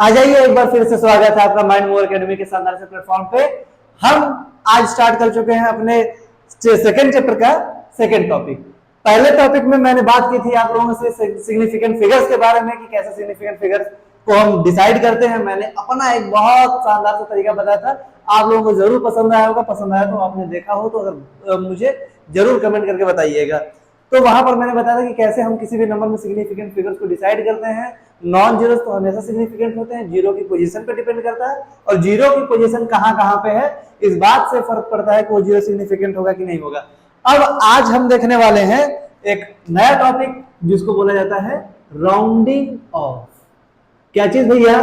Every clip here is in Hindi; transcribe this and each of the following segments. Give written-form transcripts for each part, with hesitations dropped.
आ जाइए, एक बार फिर से स्वागत है आपका माइंड मूव एकेडमी के शानदार से प्लेटफॉर्म पे। हम आज स्टार्ट कर चुके हैं अपने सेकंड चैप्टर का सेकंड टॉपिक। पहले टॉपिक में मैंने बात की थी आप लोगों से सिग्निफिकेंट फिगर्स के बारे में कि कैसे सिग्निफिकेंट फिगर्स को हम डिसाइड करते हैं। मैंने अपना एक बहुत शानदार सा तरीका बताया था, आप लोगों को जरूर पसंद आया होगा। पसंद आया तो आपने देखा हो तो अगर मुझे जरूर कमेंट करके बताइएगा। तो वहां पर मैंने बताया था कि कैसे हम किसी भी नंबर में सिग्निफिकेंट फिगर्स को डिसाइड करते हैं। नॉन जीरो तो हमेशा सिग्निफिकेंट होते हैं, जीरो की पोजीशन पे डिपेंड करता है, और जीरो की पोजीशन कहां कहां पे है इस बात से फर्क पड़ता है कि वो जीरो सिग्निफिकेंट होगा कि नहीं होगा। अब आज हम देखने वाले हैं एक नया टॉपिक जिसको बोला जाता है राउंडिंग ऑफ। क्या चीज भैया,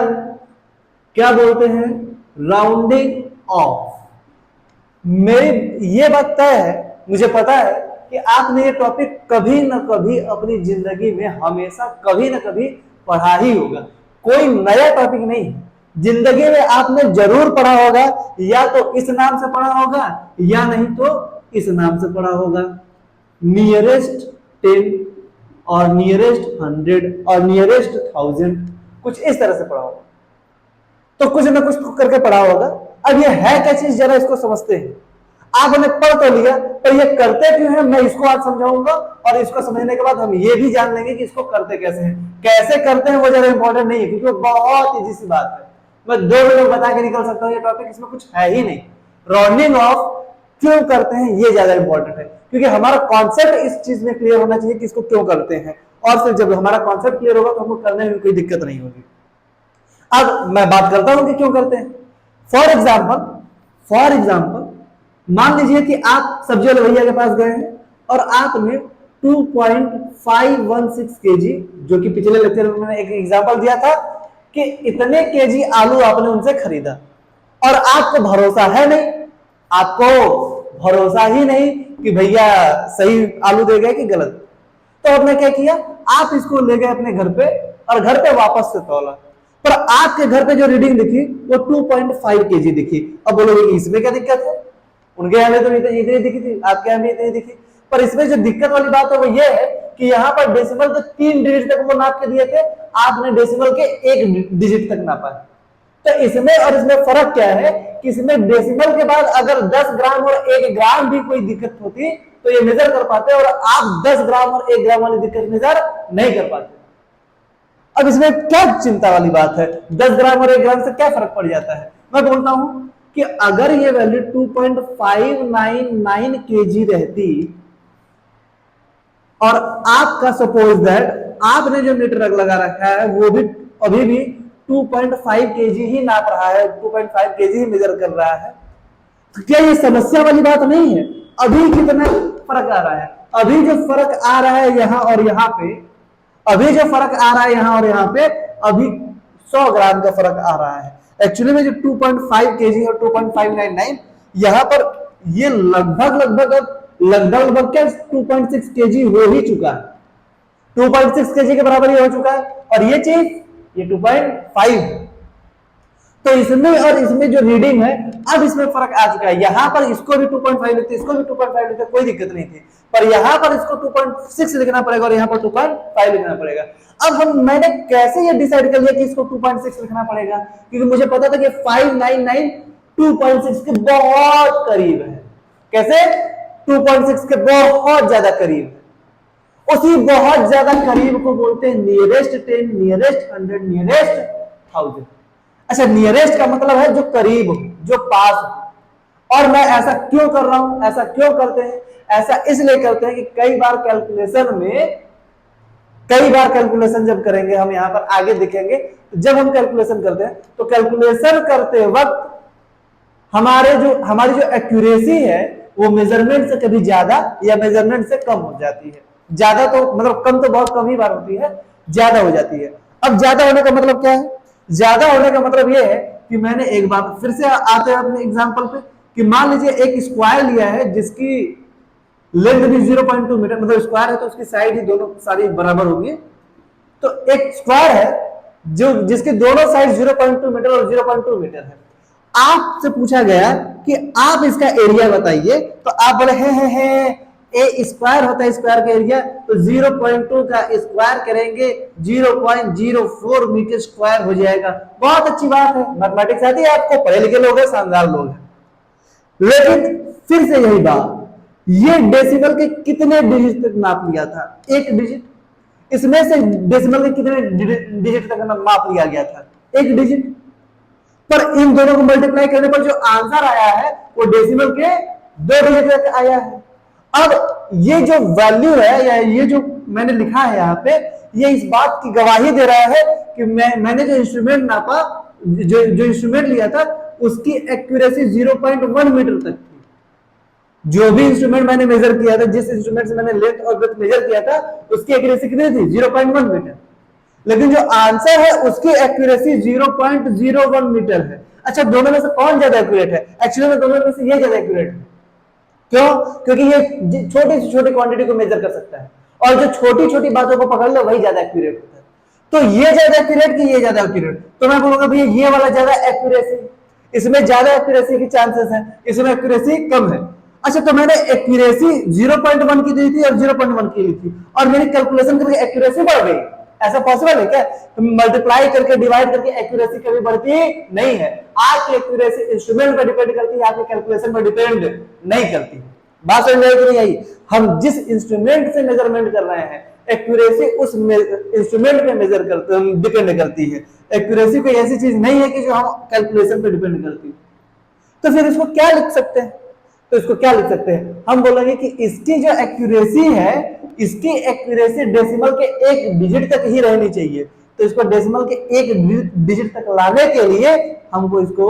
क्या बोलते हैं? Rounding off. मेरी ये बात तय है, मुझे पता है कि आपने ये टॉपिक कभी ना कभी अपनी जिंदगी में हमेशा कभी ना कभी पढ़ा ही होगा। कोई नया टॉपिक नहीं, जिंदगी में आपने जरूर पढ़ा होगा, या तो इस नाम से पढ़ा होगा या नहीं तो इस नाम से पढ़ा होगा। नियरेस्ट 10 और नियरेस्ट 100 और नियरेस्ट 1000, कुछ इस तरह से पढ़ा होगा। तो कुछ ना कुछ तो करके पढ़ा होगा। अब ये है क्या चीज, जरा इसको समझते हैं। आपने पढ़ तो लिया, पर ये करते क्यों है मैं इसको आज समझाऊंगा, और इसको समझने के बाद हम ये भी जान लेंगे कि इसको करते कैसे हैं। कैसे करते हैं वो ज्यादा इंपॉर्टेंट नहीं है, क्योंकि वो बहुत इजी सी बात है। मैं 2 मिनट बता के निकल सकता हूँ, ये टॉपिक इसमें कुछ है ही नहीं। राउंडिंग ऑफ क्यों करते हैं ये ज्यादा इंपॉर्टेंट है, क्योंकि हमारा कॉन्सेप्ट इस चीज में क्लियर होना चाहिए कि इसको क्यों करते हैं, और फिर जब हमारा कॉन्सेप्ट क्लियर होगा तो हमको करने में कोई दिक्कत नहीं होगी। अब मैं बात करता हूं कि क्यों करते हैं। फॉर एग्जाम्पल मान लीजिए कि आप सब्जी वाले भैया के पास गए हैं और आपने 2.516 केजी, जो कि पिछले लेक्चर में मैंने एक एग्जांपल दिया था कि इतने केजी आलू आपने उनसे खरीदा, और आपको भरोसा है नहीं, आपको भरोसा ही नहीं कि भैया सही आलू दे गए कि गलत। तो आपने क्या किया, आप इसको ले गए अपने घर पे और घर पे वापस से तौला, पर आपके घर पे जो रीडिंग दिखी वो 2.5 केजी दिखी। अब बोलोगे इसमें क्या दिक्कत है, उनके यहाँ तो इतनी दिखी थी, आपके यहाँ भी इतनी दिखी। पर इसमें जो दिक्कत वाली बात है वो ये है कि यहाँ पर डेसिमल के 3 डिजिट तक वो नाप के दिए थे, आपने डेसिमल के 1 डिजिट तक नापा है। तो इसमें और इसमें फर्क क्या है कि इसमें डेसिमल के बाद अगर 10 ग्राम और 1 ग्राम भी कोई दिक्कत होती तो ये मेजर कर पाते, और आप 10 ग्राम और 1 ग्राम वाली दिक्कत मेजर नहीं कर पाते। अब इसमें क्या चिंता वाली बात है, 10 ग्राम और 1 ग्राम से क्या फर्क पड़ जाता है। मैं बोलता हूं कि अगर ये वैल्यू 2.599 केजी रहती और आपका सपोज दैट आपने जो मीटर लगा रखा है वो भी अभी भी 2.5 केजी ही नाप रहा है, 2.5 केजी ही मेजर कर रहा है, तो क्या ये समस्या वाली बात नहीं है? अभी कितना फर्क आ रहा है, अभी जो फर्क आ रहा है यहां और यहां पे, अभी जो फर्क आ रहा है यहां और यहां पे, अभी 100 ग्राम का फर्क आ रहा है। एक्चुअली में जो 2.5 केजी और 2.599 यहां पर ये लगभग क्या 2.6 केजी हो ही चुका है, 2.6 केजी के बराबर ही हो चुका है, और ये चीज ये 2.5। तो इसमें और इसमें जो रीडिंग है अब इसमें फर्क आ चुका है। यहां पर इसको भी 2.5 लिखते, इसको भी 2.5 लिखते, कोई दिक्कत नहीं थी, पर यहां पर इसको 2.6 लिखना पड़ेगा और यहां पर 2.5 लिखना पड़ेगा। अब मैंने कैसे ये डिसाइड कर लिया कि इसको 2.6 लिखना पड़ेगा, क्योंकि मुझे पता था कि 599 2.6 के बहुत करीब है। कैसे? 2.6 के बहुत ज्यादा करीब है। उसी बहुत ज्यादा करीब को बोलते हैं नियरेस्ट 10, नियरेस्ट 100, नियरेस्ट 1000। अच्छा, नियरेस्ट का मतलब है जो करीब हो, जो पास हो। और मैं ऐसा क्यों कर रहा हूं, ऐसा क्यों करते हैं? ऐसा इसलिए करते हैं कि कई बार कैलकुलेशन जब करेंगे, हम यहां पर आगे दिखेंगे, जब हम कैलकुलेशन करते हैं तो कैलकुलेशन करते वक्त हमारी जो एक्यूरेसी है वो मेजरमेंट से कभी ज्यादा या मेजरमेंट से कम हो जाती है। ज्यादा तो मतलब कम तो बहुत कम ही बार होती है, ज्यादा हो जाती है। अब ज्यादा होने का मतलब क्या है? ज्यादा होने का मतलब यह है कि मैंने एक बार फिर से आते हैं अपने एग्जांपल पे, कि मान लीजिए एक स्क्वायर लिया है जिसकी लेंथ भी 0.2 मीटर, मतलब स्क्वायर है तो उसकी साइड ही दोनों सारी बराबर होगी। तो एक स्क्वायर है जो जिसके दोनों साइड 0.2 मीटर और 0.2 मीटर है। आपसे पूछा गया कि आप इसका एरिया बताइए, तो आप बोले हैं ए स्क्वायर होता है स्क्वायर का एरिया, तो 0.2 का स्क्वायर करेंगे 0.04 मीटर स्क्वायर हो जाएगा। बहुत अच्छी बात है, मैथमेटिक्स आती है आपको, पढ़े लिखे लोग हैं, शानदार लोग हैं। लेकिन फिर से यही बात, ये डेसिमल के कितने डिजिट तक नाप लिया था? एक डिजिट। इसमें से डेसिमल के कितने डिजिट तक माप लिया गया था? एक डिजिट। पर इन दोनों को मल्टीप्लाई करने पर जो आंसर आया है वो डेसिमल के 2 डिजिट तक आया है। अब ये जो वैल्यू है या ये जो मैंने लिखा है यहाँ पे, ये इस बात की गवाही दे रहा है कि मैंने जो इंस्ट्रूमेंट नापा, जो इंस्ट्रूमेंट लिया था, उसकी एक्यूरेसी 0.1 मीटर तक थी। जो भी इंस्ट्रूमेंट मैंने मेजर किया था, जिस इंस्ट्रूमेंट से मैंने लेंथ और ब्रेड्थ मेजर किया था, उसकी एक्यूरेसी कितनी थी? 0.1 मीटर। लेकिन जो आंसर है उसकी एक्यूरेसी 0.01 मीटर है। अच्छा, दोनों में से कौन ज्यादा एक्यूरेट है? एक्चुअली में दोनों में से ये ज्यादा एक्यूरेट है। क्यों? क्योंकि ये छोटी से छोटी क्वांटिटी को मेजर कर सकता है, और जो छोटी छोटी बातों को पकड़ लो वही ज्यादा एक्यूरेट होता है। तो ये ज्यादा एक्यूरेट कि ये ज्यादा एक्यूरेट? तो मैं बोलूंगा भैया ये वाला ज्यादा एक्यूरेसी, इसमें ज्यादा एक्यूरेसी की चांसेस है, इसमें एक्यूरेसी कम है। अच्छा, तो मैंने एक्यूरेसी 0.1 की दी थी और 0.1 की ली थी, और मेरी कैलकुलेशन करके एक्यूरेसी बढ़ गई। ऐसा पॉसिबल है क्या? मल्टीप्लाई करके डिवाइड करके एक्यूरेसी कभी बढ़ती नहीं है। आपकी एक्यूरेसी इंस्ट्रूमेंट पर डिपेंड करती है, आपके कैलकुलेशन पर डिपेंड नहीं करती। बात समझ में आई कि नहीं आई? हम जिस इंस्ट्रूमेंट से मेजरमेंट कर रहे हैं, एक्यूरेसी उस इंस्ट्रूमेंट पे मेजर करते डिपेंड करती है। एक्यूरेसी कोई ऐसी चीज नहीं है कि जो हम कैलकुलेशन पे डिपेंड करती है। तो फिर इसको क्या लिख सकते हैं? तो इसको क्या लिख सकते हैं? हम बोलेंगे कि इसकी जो एक्यूरेसी है, इसकी एक्यूरेसी डेसिमल के 1 डिजिट तक ही रहनी चाहिए। तो इसको डेसिमल के 1 डिजिट तक लाने के लिए हमको इसको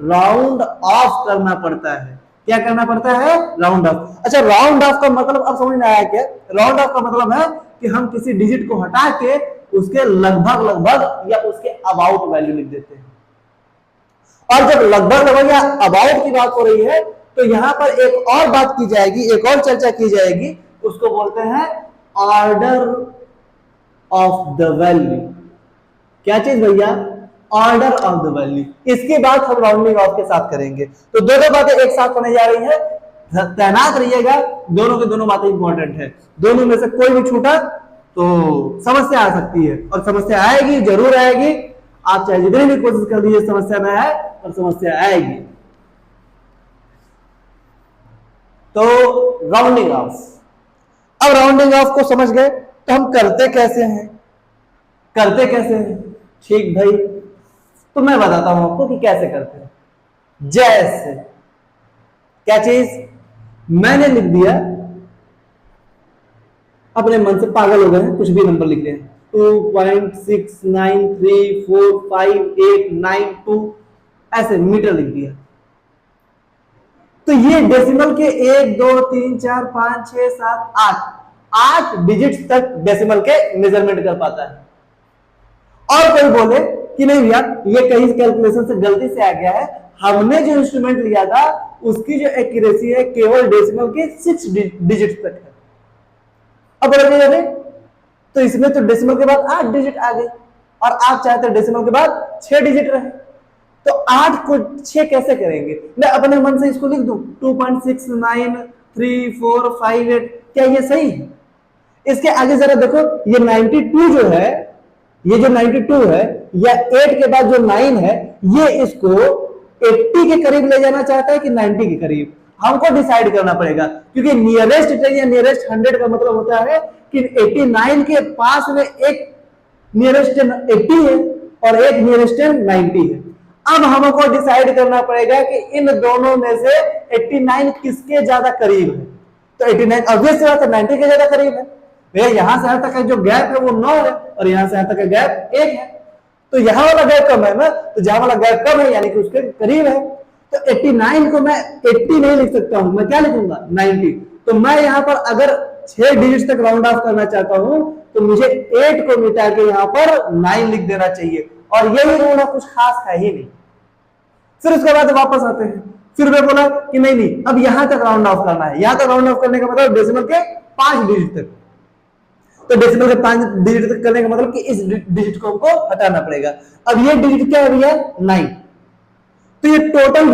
राउंड ऑफ करना पड़ता है। क्या करना पड़ता है? Round of. अच्छा, राउंड ऑफ का मतलब अब समझ में आया क्या? राउंड ऑफ का मतलब है कि हम किसी डिजिट को हटा के उसके लगभग लगभग या उसके अबाउट वैल्यू लिख देते हैं। और जब लगभग लगभग या अबाउट की बात हो रही है, तो यहां पर एक और बात की जाएगी, एक और चर्चा की जाएगी, उसको बोलते हैं ऑर्डर ऑफ द वैल्यू। क्या चीज भैया? Order of the value. इसके बाद हम राउंडिंग ऑफ के साथ करेंगे। तो दोनों बातें एक साथ होने जा रही है, तैनात रहिएगा। दोनों की दोनों बातें इंपॉर्टेंट है, दोनों में से कोई भी छूटा तो समस्या आ सकती है, और समस्या आएगी, जरूर आएगी। आप चाहे जितनी भी कोशिश कर लीजिए, समस्या न आए, और समस्या आएगी। तो राउंडिंग ऑफ। अब राउंडिंग ऑफ को समझ गए, तो हम करते कैसे हैं? करते कैसे हैं? ठीक भाई, तो मैं बताता हूं आपको कि कैसे करते हैं। जैसे क्या चीज? मैंने लिख दिया, अपने मन से पागल हो गए हैं, कुछ भी नंबर लिख रहे हैं, 2.69345892 ऐसे मीटर लिख दिया। तो ये डेसिमल के 1 2 3 4 5 6 7 8 डिजिट तक डेसिमल के मेजरमेंट कर पाता है। और कोई बोले कि नहीं भैया, ये कहीं कैलकुलेशन से गलती से आ गया है, हमने जो इंस्ट्रूमेंट लिया था उसकी जो एक्यूरेसी है केवल डेसिमल के 6 डिजिट तक है। अब बोले तो इसमें तो डेसिमल के बाद 8 डिजिट आ गई, और आप चाहते हैं डेसिमल के बाद 6 डिजिट रहे, तो 8 को 6 कैसे करेंगे? मैं अपने मन से इसको लिख दूं 2.693458। क्या ये सही है? इसके आगे जरा देखो, ये 92 जो है, ये जो 92 है, या 8 के बाद जो 9 है, ये इसको 80 के करीब ले जाना चाहता है कि 90 के करीब? हमको डिसाइड करना पड़ेगा, क्योंकि नियरेस्ट 10 या नियरेस्ट 100 का मतलब होता है कि 89 के पास में एक नियरेस्ट 80 है और एक नियरेस्ट 90 है। अब हमको डिसाइड करना पड़ेगा कि इन दोनों में से 89 किसके ज्यादा करीब है। तो 89 ऑब्वियस बात है 90 के ज्यादा करीब है। भैया यहां से यहां तक का जो गैप है वो 9 है, और यहां से यहां तक का गैप 1 है, तो यहां वाला गैप कम है ना, तो जहां वाला गैप कम है यानी कि उसके करीब है। तो 89 को मैं 80 नहीं लिख सकता हूं, मैं क्या लिखूंगा? 90। तो मैं यहां पर अगर 6 डिजिट तक राउंड ऑफ करना चाहता हूं, तो मुझे 8 को मिटा के यहां पर 9 लिख देना चाहिए, और यही रूल कुछ खास है ही नहीं। फिर उसके बाद वापस आते हैं, फिर मैं बोला कि नहीं, अब यहां तक राउंड ऑफ करना है। यहां तक राउंड ऑफ करने का मतलब डेसिमल के 5 डिजिट तक। तो डेसिमल के 5 डिजिट तक करने का मतलब कि इस डिजिट को हमको हटाना पड़ेगा। अब ये डिजिट क्या है भैया? 9। तो ये टोटल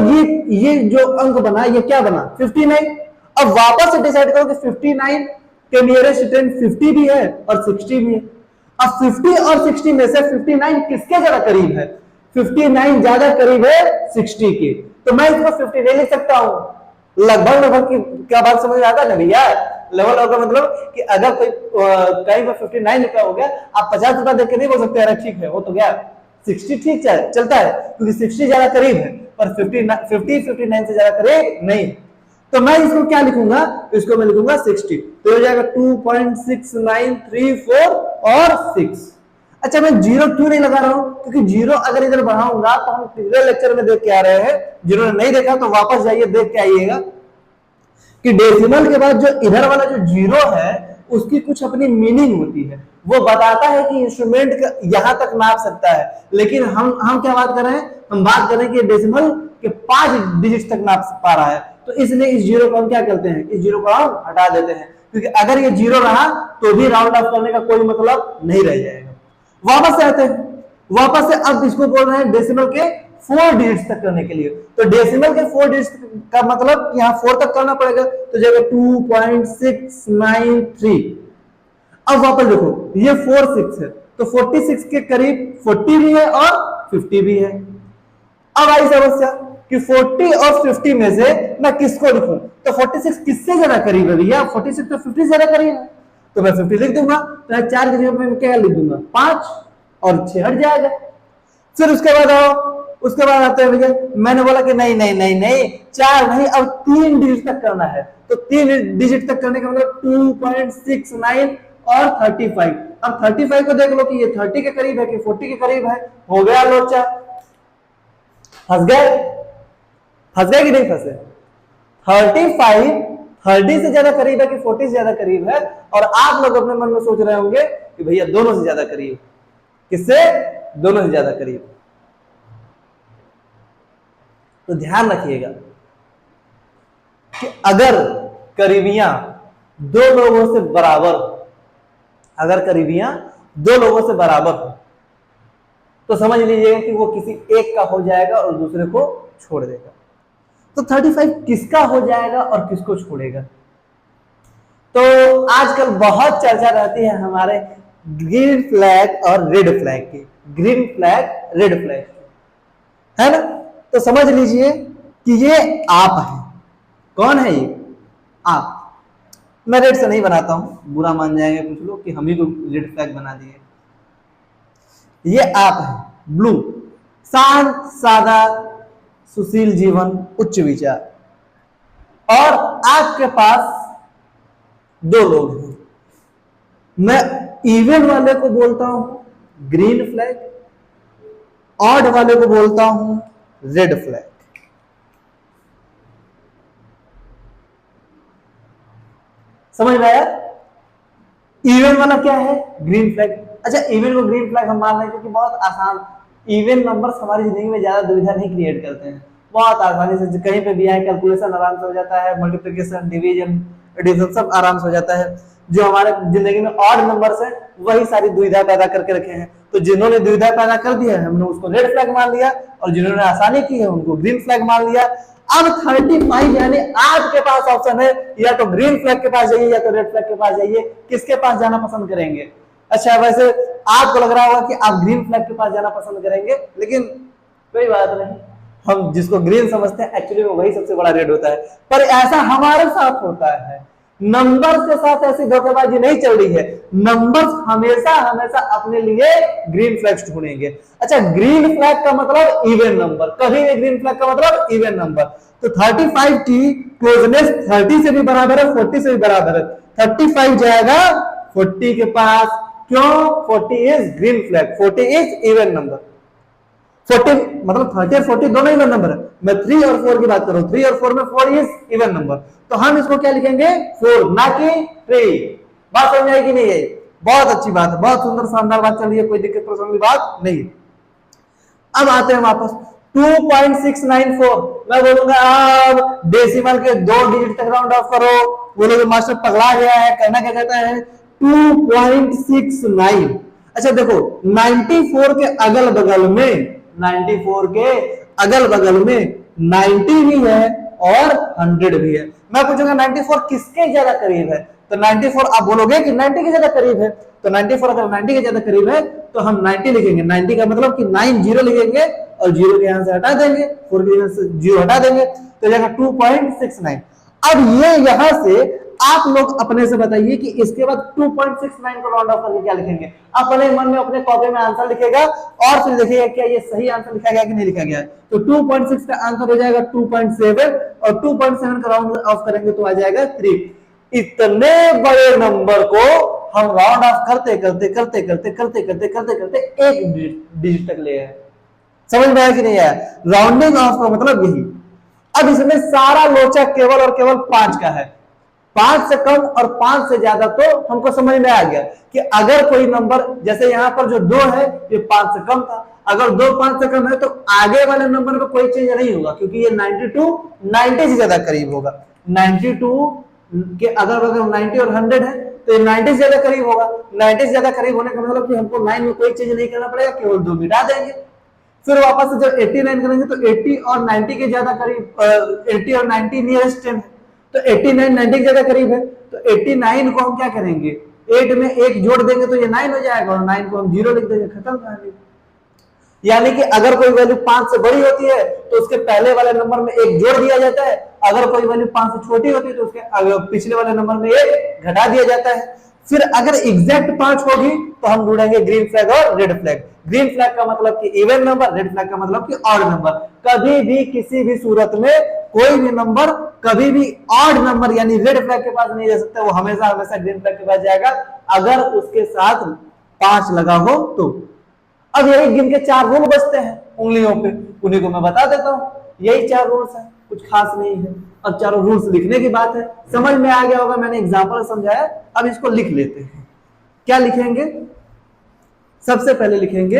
ये जो अंक बना, ये क्या बना? 59। अब वापस से डिसाइड करो कि 59 के नियरेस्ट टेन 50 भी है और 60 भी है। अब 50 और 60 में से 59 किसके ज्यादा करीब है? 59 ज्यादा करीब है 60 के, तो मैं इसको 59 लिख सकता हूं। लगभग लगभग की क्या बात समझ में आता है ना भैया? लगभग लगभग मतलब कि अगर कोई कहीं पर 59 रुपया हो गया, आप 50 रुपया देख के नहीं बोल सकते अरे ठीक है वो तो गया, 60 ठीक चलता है क्योंकि 60 ज्यादा करीब है, पर 59 से ज्यादा करीब नहीं। तो मैं इसको क्या लिखूंगा? इसको मैं लिखूंगा 60, तो हो जाएगा 2.6934 और 6। अच्छा मैं जीरो क्यों नहीं लगा रहा हूं? क्योंकि जीरो अगर इधर बढ़ाऊंगा तो हम पिछले लेक्चर में देख के आ रहे हैं, जिन्होंने नहीं देखा तो वापस जाइए देख के आइएगा कि डेसिमल के बाद जो इधर वाला जो जीरो है उसकी कुछ अपनी मीनिंग होती है। वो बताता है कि इंस्ट्रूमेंट यहां तक नाप सकता है, लेकिन हम क्या बात कर रहे हैं? हम बात कर रहे हैं कि डेसिमल के 5 डिजिट तक नाप पा रहा है, तो इसलिए इस जीरो को हम क्या करते हैं? इस जीरो को हम हटा देते हैं, क्योंकि अगर ये जीरो रहा तो भी राउंड ऑफ करने का कोई मतलब नहीं रह जाएगा। वापस से आते हैं, वापस से अब इसको बोल रहे हैं डेसिमल के 4 डिजिट्स तक करने के लिए, तो डेसिमल के 4 डिजिट्स का मतलब यहाँ 4 तक करना पड़ेगा, तो जगह 2.693। अब वापस देखो ये 46 है, तो 46 के करीब 40 भी है और 50 भी है। अब आई समस्या कि 40 और 50 में से मैं किसको लिखूं? तो 46 किससे ज्यादा करीब है भैया? 46 तो 50 से ज्यादा करीब है, तो मैं 50 लिख दूंगा, तो 4 की जगह मैं क्या लिख दूंगा? 5 और 6 हट जाएगा। फिर उसके बाद आओ, उसके बाद आते हैं भैया, मैंने बोला कि नहीं नहीं नहीं नहीं 4 नहीं, अब 3 डिजिट तक करना है, तो 3 डिजिट तक करने का मतलब 2.69 और 35। अब 35 को देख लो कि ये 30 के करीब है कि 40 के करीब है, हो गया लोचा। फंस गए? फंस गए कि नहीं फंसे? 35 30 से ज्यादा करीब है कि 40 से ज्यादा करीब है? और आप लोग अपने मन में सोच रहे होंगे कि भैया दोनों से ज्यादा करीब। किससे? दोनों से ज्यादा करीब। तो ध्यान रखिएगा कि अगर करीबियां दो लोगों से बराबर हो, अगर करीबियां दो लोगों से बराबर हो, तो समझ लीजिएगा कि वो किसी एक का हो जाएगा और दूसरे को छोड़ देगा। तो 35 किसका हो जाएगा और किसको छोड़ेगा? तो आजकल बहुत चर्चा रहती है हमारे ग्रीन फ्लैग और रेड फ्लैग की, ग्रीन फ्लैग रेड फ्लैग की, है ना? तो समझ लीजिए कि ये आप है। कौन है ये? आप। मैं रेड से नहीं बनाता हूं, बुरा मान जाएंगे कुछ लोग कि हम ही को रेड फ्लैग बना दिए। ये आप है, ब्लू, शांत सादा सुशील जीवन उच्च विचार, और आपके पास दो लोग हैं। मैं इवन वाले को बोलता हूं ग्रीन फ्लैग, ऑड वाले को बोलता हूं रेड फ्लैग। समझ में आया? इवन वाला क्या है? Green flag. अच्छा इवन को ग्रीन फ्लैग हम मान रहे हैं क्योंकि बहुत आसान, इवन नंबर्स हमारी जिंदगी में ज्यादा दुविधा नहीं क्रिएट करते हैं, बहुत आसानी से कहीं पे भी आए, कैलकुलेशन आराम से हो जाता है, मल्टीप्लिकेशन डिवीजन एडिशन सब आराम से हो जाता है। जो हमारे जिंदगी में ऑड नंबर्स है वही सारी दुविधा पैदा करके रखे हैं, तो जिन्होंने दुविधा पैदा कर दी है हमने उसको रेड फ्लैग मान लिया, और जिन्होंने आसानी की है उनको ग्रीन फ्लैग मान लिया। अब 35 यानी आपके पास ऑप्शन है, या तो ग्रीन फ्लैग के पास जाइए या तो रेड फ्लैग के पास जाइए। किसके पास जाना पसंद करेंगे? अच्छा वैसे आपको लग रहा होगा कि आप ग्रीन फ्लैग के पास जाना पसंद करेंगे, लेकिन कोई बात नहीं, हम जिसको ग्रीन समझते हैं एक्चुअली वो वही सबसे बड़ा रेड होता है। पर ऐसा हमारे साथ होता है, नंबर्स के साथ ऐसी धोखेबाजी नहीं चल रही है। नंबर्स हमेशा हमेशा अपने लिए ग्रीन फ्लैग ढूंढेंगे। अच्छा ग्रीन फ्लैग का मतलब इवन नंबर, कभी भी ग्रीन फ्लैग का मतलब इवन नंबर। तो 35 की क्लोजनेस 30 से भी बराबर है, 40 से भी बराबर है। 35 जाएगा 40 के पास, क्यों? 40 is green flag, 40 is even number. 40 मतलब 30 और 40 दोनों इवन नंबर है। मैं 3 और 4 की बात करूं, 3 और 4 में 4 इज इवन नंबर, तो हम इसको क्या लिखेंगे? 4 ना कि 3। बात समझ आई कि नहीं है? बहुत अच्छी बात है, बहुत सुंदर शानदार बात चल रही है, कोई दिक्कत परेशानी की बात नहीं। अब आते हैं वापस 2.694। मैं बोलूंगा अब डेसिमल के 2 डिजिट तक राउंड ऑफ करो, बोलोगे मास्टर पगला गया है, कहना क्या कहता है? 2.69। अच्छा देखो 94 के अगल बगल में, 94 के अगल बगल में 90 भी है और 100 भी है। मैं पूछूंगा 94 किसके ज्यादा करीब है, तो 94 आप बोलोगे कि 90 के ज्यादा करीब है, तो 94 अगर 90 के ज्यादा करीब है तो हम 90 लिखेंगे। 90 का मतलब कि 90 लिखेंगे और 0 के यहां से हटा देंगे, 4 के यहां से 0 हटा देंगे, तो जाएगा 2.69। अब ये यहां से आप लोग अपने से बताइए कि इसके बाद 2.69 को राउंड ऑफ करके क्या लिखेंगे। अपने मन में अपने कॉपी में आंसर लिखेगा और फिर देखिएगा क्या ये सही आंसर लिखा गया कि नहीं लिखा गया। तो 2.6 का आंसर हो जाएगा 2.7 और 2.7 का राउंड ऑफ करेंगे तो आ जाएगा 3। इतने बड़े नंबर को हम राउंड ऑफ करते करते करते करते करते करते करते करते एक डिजिट तक ले आए। समझ में आया कि नहीं आया? राउंडिंग ऑफ का मतलब यही। अब इसमें सारा लोचा केवल और केवल 5 का है। 5 से कम और 5 से ज्यादा तो हमको समझ में आ गया कि अगर कोई नंबर, जैसे यहां पर जो 2 है ये 5 से कम था, अगर 2 5 से कम है तो आगे वाले नंबर में कोई चेंज नहीं होगा क्योंकि ये 92 90 से ज्यादा करीब होगा। 92 के अगर 90 और 100 है तो ये 90 से ज्यादा करीब होगा। 90 से ज्यादा करीब होने का मतलब कि हमको 9 में कोई चेंज नहीं करना पड़ेगा, केवल 2 मिटा देंगे। फिर वापस से जब 89 करेंगे तो 80 और 90 के ज्यादा करीब, 80 और 90 नियरेस्ट है, तो 89 90 के ज्यादा करीब है, तो 89 को हम क्या करेंगे, 8 में 1 जोड़ देंगे तो ये 9 हो जाएगा और 9 को हम 0 लिख देंगे, खत्म कहानी। यानी कि अगर कोई वैल्यू 5 से बड़ी होती है तो उसके पहले वाले नंबर में 1 जोड़ दिया जाता है, अगर कोई वैल्यू 5 से छोटी होती है तो उसके पिछले वाले नंबर में 1 घटा दिया जाता है। फिर अगर एग्जैक्ट 5 होगी तो हम ढूंढेंगे ग्रीन फ्लैग और रेड फ्लैग। ग्रीन फ्लैग का मतलब कि इवन नंबर, रेड फ्लैग का मतलब कि ऑड नंबर। कभी भी किसी भी सूरत में कोई भी नंबर कभी भी ऑड नंबर यानी रेड फ्लैग के पास नहीं जा सकता, वो हमेशा हमेशा ग्रीन फ्लैग के पास जाएगा अगर उसके साथ 5 लगा हो तो। अब यही गिन के 4 रूल बचते हैं उंगलियों पे, उन्हीं को मैं बता देता हूं। यही 4 रूल्स हैं, कुछ खास नहीं है। अब चारों रूल्स लिखने की बात है, समझ में आ गया होगा, मैंने एग्जांपल समझाया। अब इसको लिख लेते हैं। क्या लिखेंगे? सबसे पहले लिखेंगे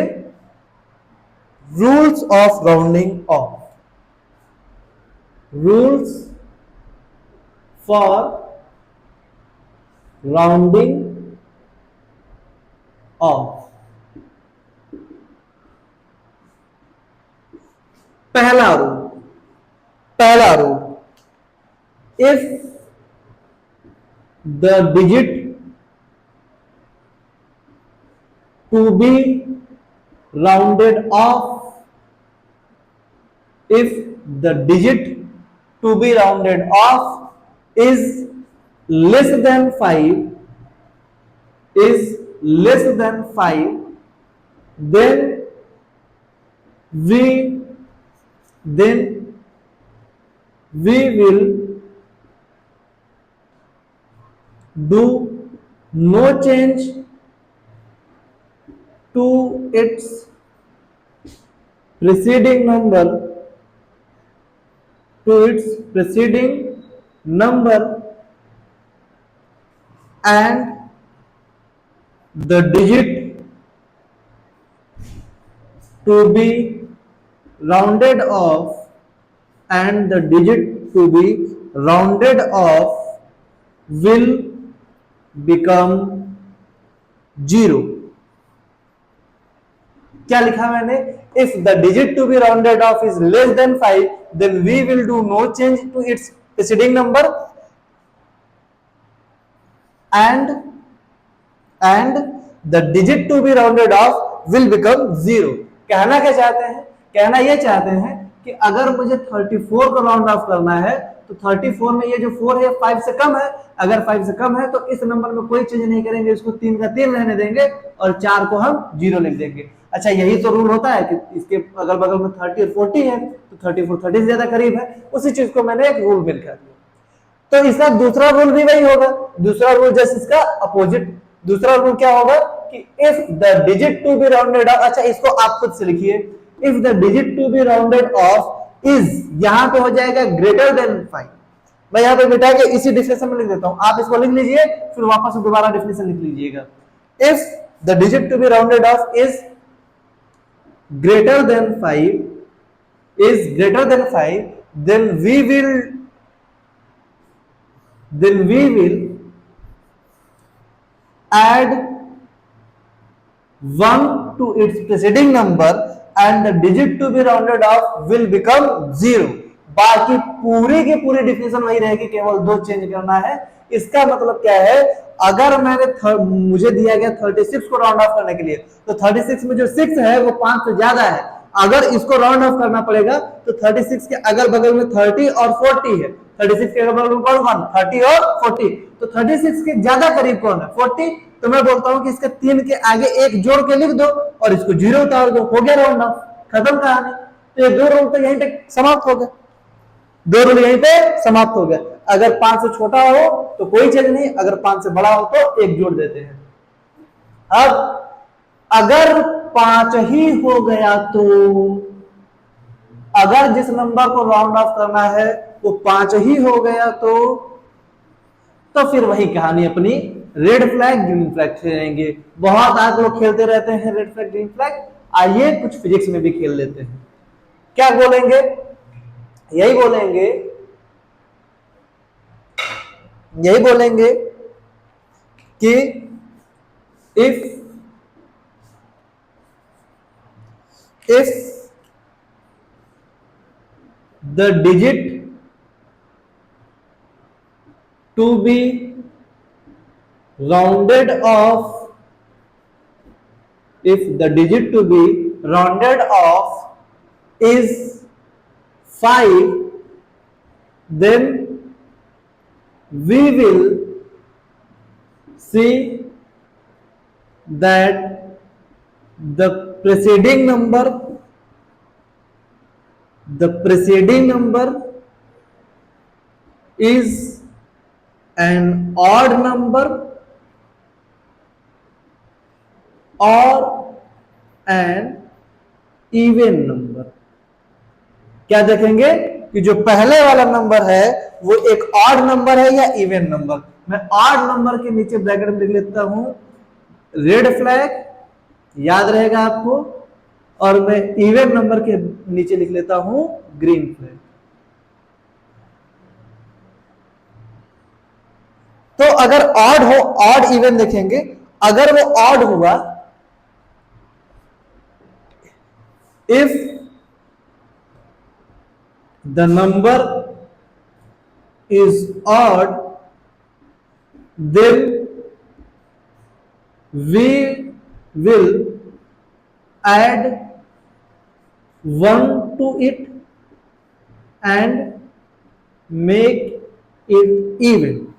rules of rounding off. Rules for rounding off. पहला rule, if the digit to be rounded off, if the digit to be rounded off is less than 5, then we will do no change to its preceding number, and the digit to be rounded off will become 0। क्या लिखा मैंने? If the digit to be rounded off is less than 5, then we will do no change to its preceding number and the digit to be rounded off will become 0। कहना क्या चाहते हैं? कहना ये चाहते हैं कि अगर मुझे 34 को राउंड ऑफ करना है तो 34 में ये जो 4 है 5 से कम है, अगर 5 से कम है तो इस नंबर में कोई चेंज नहीं करेंगे, इसको 3 का 3 रहने देंगे और 4 को हम 0 लिख देंगे। अच्छा, यही तो रूल होता है कि इसके अगल बगल में 30 और 40 है तो 34 30 से ज्यादा करीब है, उसी चीज को मैंने एक रूल में लिखा दिया। तो इसका दूसरा रूल भी वही होगा, दूसरा रूल जैसे इसका अपोजिट। दूसरा रूल क्या होगा कि if the digit to be rounded off, अच्छा इसको आप खुद से लिखिए, if the digit to be rounded off is, यहां पे हो जाएगा ग्रेटर देन 5। मैं यहां पे मिटा के इसी डिफिनेशन में लिख देता हूं, आप इसको लिख लीजिए फिर वापस से दोबारा डिफिनेशन लिख लीजिएगा। If the digit to be rounded off is greater than 5, then we will add 1 to its preceding number and the digit to be rounded off will become 0। बाकी पूरी की पूरी डिफिनेशन वही रहेगी, केवल 2 चेंज करना है। इसका मतलब क्या है, अगर मुझे दिया गया 36 को राउंड ऑफ करने के लिए, तो 36 में जो 6 है वो 5 से ज्यादा है। अगर इसको राउंड ऑफ करना पड़ेगा तो 36 के अगल बगल में 30 और 40 है। 36 के अगल बगल में कौन 30 और 40, तो 36 के ज्यादा करीब कौन है 40। तो मैं बोलता हूं कि इसके 3 के आगे 1 जोड़ के लिख दो और इसको 0 उतार दो, हो गया राउंड ऑफ, खत्म कहानी। तो ये 2 रूल तो यहीं पे समाप्त हो गए, 2 रूल यहीं पे समाप्त हो गया। अगर 5 से छोटा हो तो कोई चीज नहीं, अगर 5 से बड़ा हो तो 1 जोड़ देते हैं। अब अगर 5 ही हो गया तो, अगर जिस नंबर को राउंड ऑफ करना है वो 5 ही हो गया तो फिर वही कहानी अपनी, रेड फ्लैग ग्रीन फ्लैग खेलेंगे। बहुत आज लोग खेलते रहते हैं रेड फ्लैग ग्रीन फ्लैग, आइए कुछ फिजिक्स में भी खेल लेते हैं। क्या बोलेंगे, यही बोलेंगे कि if the digit to be rounded off, if the digit to be rounded off is 5, then we will see that the preceding number is an odd number or an even number। क्या देखेंगे कि जो पहले वाला नंबर है वो एक ऑड नंबर है या इवन नंबर। मैं ऑड नंबर के नीचे ब्रैकेट में लिख लेता हूं रेड फ्लैग, याद रहेगा आपको, और मैं इवन नंबर के नीचे लिख लेता हूं ग्रीन फ्लैग। तो अगर ऑड हो, ऑड इवन देखेंगे, अगर वो ऑड हुआ, if the number is odd then we will add 1 to it and make it even,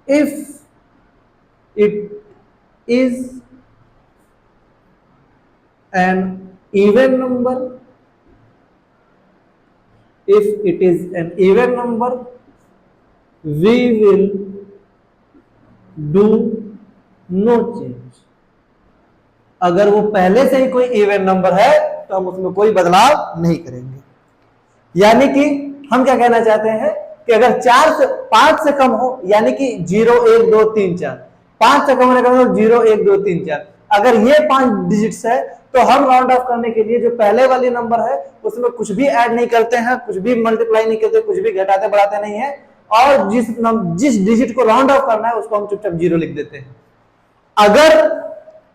if it is an even number, we will do no change। अगर वो पहले से ही कोई इवन नंबर है तो हम उसमें कोई बदलाव नहीं करेंगे। यानी कि हम क्या कहना चाहते हैं कि अगर 5 से कम हो, यानी कि 0 1 2 3 4, 5 से कम होने का मतलब 0 1 2 3 4, अगर ये 5 डिजिट्स है तो हम राउंड ऑफ करने के लिए जो पहले वाली नंबर है उसमें कुछ भी ऐड नहीं करते हैं, कुछ भी मल्टीप्लाई नहीं करते, कुछ भी घटाते बढ़ाते नहीं है, और जिस डिजिट को राउंड ऑफ करना है उसको हम चुपचाप 0 लिख देते हैं। अगर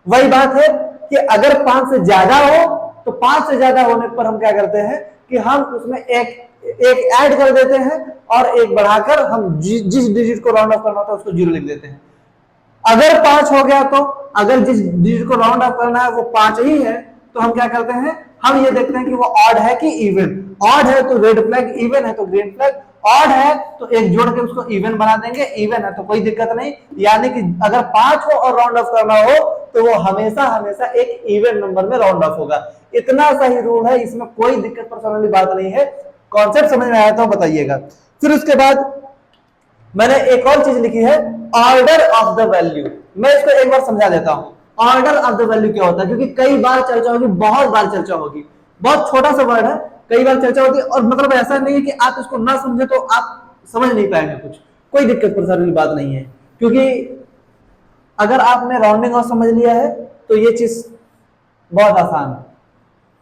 वही बात है कि अगर 5 से ज्यादा हो तो 5 से ज्यादा होने पर हम क्या करते हैं कि हम उसमें एक ऐड कर देते हैं और एक बढ़ाकर हम जिस डिजिट को राउंड ऑफ करना होता है उसको 0 लिख देते हैं। अगर 5 हो गया तो अगर जिस डिजिट को राउंड ऑफ करना है वो 5 ही है तो हम क्या करते हैं, हम ये देखते हैं कि वो ऑड है कि इवन। ऑड है तो रेड फ्लैग, इवन है तो ग्रीन फ्लैग। ऑड है तो एक जोड़ के उसको इवन बना देंगे, इवन है तो कोई दिक्कत नहीं। यानी कि अगर 5 हो और राउंड ऑफ करना हो तो वो हमेशा हमेशा एक इवन नंबर में राउंड ऑफ होगा। इतना सही रूल है, इसमें कोई दिक्कत परेशानी वाली बात नहीं है। कॉन्सेप्ट समझ में आया तो बताइएगा। फिर उसके बाद मैंने एक और चीज लिखी है, ऑर्डर ऑफ द वैल्यू। मैं इसको एक बार समझा देता हूं, ऑर्डर ऑफ द वैल्यू क्या होता है, क्योंकि कई बार चर्चा होगी, बहुत बार चर्चा होगी। बहुत छोटा सा वर्ड है, कई बार चर्चा होती है, और मतलब ऐसा नहीं है कि आप इसको ना समझे तो आप समझ नहीं पाएंगे कुछ, कोई दिक्कत परेशानी वाली बात नहीं है। क्योंकि अगर आपने राउंडिंग ऑफ समझ लिया है तो ये चीज बहुत आसान है।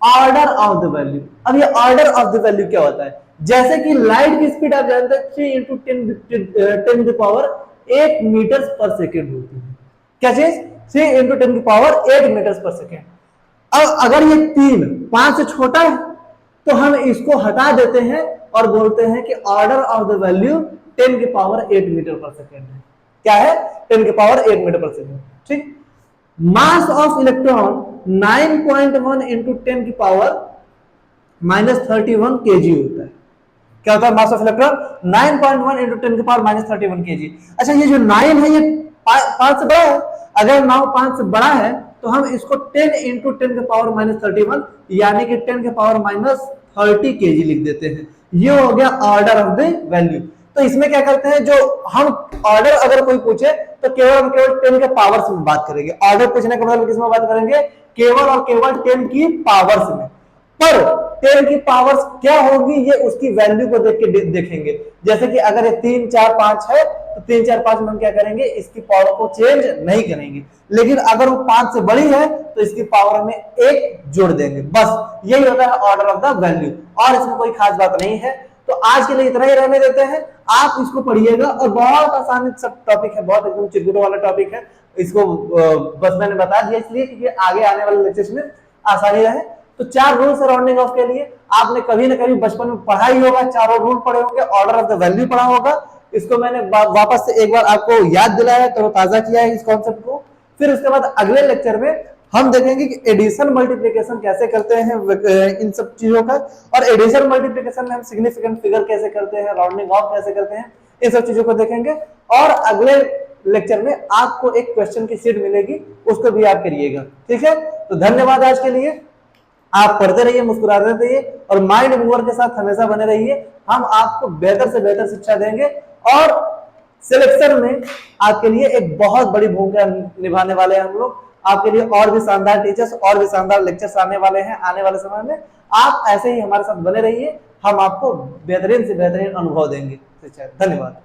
ऑर्डर ऑफ द वैल्यू, अब ये ऑर्डर ऑफ द वैल्यू क्या होता है, जैसे कि लाइट की स्पीड आप जानते हैं 3 × 10 की पावर 8 मीटर पर सेकेंड होती है। क्या चीज? 3 × 10 की पावर 8 मीटर पर सेकेंड। अब अगर ये 3 5 से छोटा है तो हम इसको हटा देते हैं और बोलते हैं कि ऑर्डर ऑफ द वैल्यू 10 की पावर 8 मीटर पर सेकेंड है। क्या है? 10 की पावर 8 मीटर पर सेकेंड। ठीक। मास ऑफ इलेक्ट्रॉन 9.1 इंटू 10 की पावर -31 केजी होता है। क्या होता है मास ऑफ इलेक्ट्रॉन? 9.1 इंटू 10 की पावर -31 केजी। अच्छा, ये जो 9 है ये 5 से बड़ा है। अगर 9 5 से बड़ा है तो हम इसको 10 इंटू 10 की पावर -31 यानी कि 10 की पावर -30 केजी लिख देते हैं। ये हो गया ऑर्डर ऑफ द वैल्यू। तो इसमें क्या करते हैं, जो हम ऑर्डर अगर कोई पूछे तो केवल 10 के पावर्स में बात करेंगे। ऑर्डर पूछने के बाद किसमें बात करेंगे? केवल और केवल 10 की पावर्स में। पर 10 की पावर्स क्या होगी ये उसकी वैल्यू को देख के देखेंगे। जैसे कि अगर ये 3 4 5 है तो 3 4 5 में हम क्या करेंगे? इसकी पावर को चेंज नहीं करेंगे। लेकिन अगर वो 5 से बड़ी है तो इसकी पावर में 1 जोड़ देंगे। बस यही होता है ऑर्डर ऑफ द वैल्यू, और इसमें कोई खास बात नहीं है। तो आज के लिए इतना ही रहने देते हैं। आप इसको पढ़िएगा और बहुत आसान सब टॉपिक है, बहुत एकदम चिरकुट वाला टॉपिक है। इसको बस मैंने बता दिया इसलिए कि आगे आने वाले लेक्चर्स में आसानी रहे। तो 4 रूल राउंडिंग ऑफ के लिए आपने कभी ना कभी बचपन में पढ़ा ही होगा, चारों रूल पढ़े होंगे, ऑर्डर ऑफ द वैल्यू पढ़ा होगा। इसको मैंने वापस से एक बार आपको याद दिलाया, तो ताजा किया है इस कॉन्सेप्ट को। फिर उसके बाद अगले लेक्चर में हम देखेंगे कि एडिशन मल्टीप्लिकेशन कैसे करते हैं इन सब चीजों का, और एडिशन मल्टीप्लिकेशन में हम सिग्निफिकेंट फिगर कैसे करते हैं, राउंडिंग ऑफ कैसे करते हैं, इन सब चीजों को देखेंगे। और अगले लेक्चर में आपको एक क्वेश्चन की शीट मिलेगी, उसको भी आप करिएगा। ठीक है, तो धन्यवाद आज के लिए। आप पढ़ते रहिए, मुस्कुराते रहिए और माइंड मूवर के साथ हमेशा बने रहिए। हम आपको बेहतर से बेहतर शिक्षा देंगे और सिलेक्शन में आपके लिए एक बहुत बड़ी भूमिका निभाने वाले हैं हम लोग। आपके लिए और भी शानदार टीचर्स और भी शानदार लेक्चर्स आने वाले हैं आने वाले समय में। आप ऐसे ही हमारे साथ बने रहिए, हम आपको बेहतरीन से बेहतरीन अनुभव देंगे। धन्यवाद।